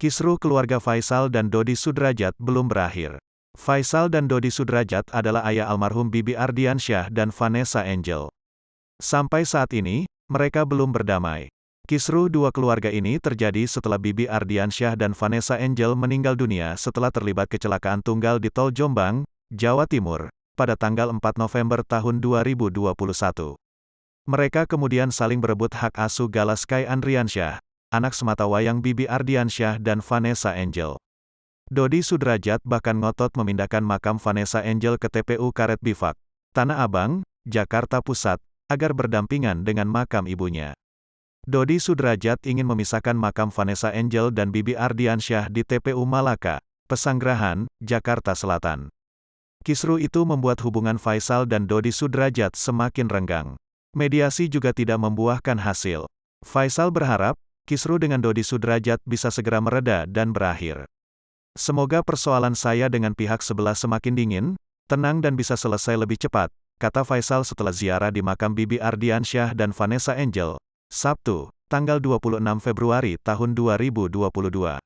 Kisruh keluarga Faisal dan Dodi Sudrajat belum berakhir. Faisal dan Dodi Sudrajat adalah ayah almarhum Bibi Ardiansyah dan Vanessa Angel. Sampai saat ini, mereka belum berdamai. Kisruh dua keluarga ini terjadi setelah Bibi Ardiansyah dan Vanessa Angel meninggal dunia setelah terlibat kecelakaan tunggal di Tol Jombang, Jawa Timur, pada tanggal 4 November tahun 2021. Mereka kemudian saling berebut hak asuh Galas Sky Andriansyah, anak sematawayang Bibi Ardiansyah dan Vanessa Angel. Dodi Sudrajat bahkan ngotot memindahkan makam Vanessa Angel ke TPU Karet Bifak, Tanah Abang, Jakarta Pusat, agar berdampingan dengan makam ibunya. Dodi Sudrajat ingin memisahkan makam Vanessa Angel dan Bibi Ardiansyah di TPU Malaka, Pesanggerahan, Jakarta Selatan. Kisruh itu membuat hubungan Faisal dan Dodi Sudrajat semakin renggang. Mediasi juga tidak membuahkan hasil. Faisal berharap, kisruh dengan Dodi Sudrajat bisa segera mereda dan berakhir. Semoga persoalan saya dengan pihak sebelah semakin dingin, tenang dan bisa selesai lebih cepat, kata Faisal setelah ziarah di makam Bibi Ardiansyah dan Vanessa Angel, Sabtu, tanggal 26 Februari tahun 2022.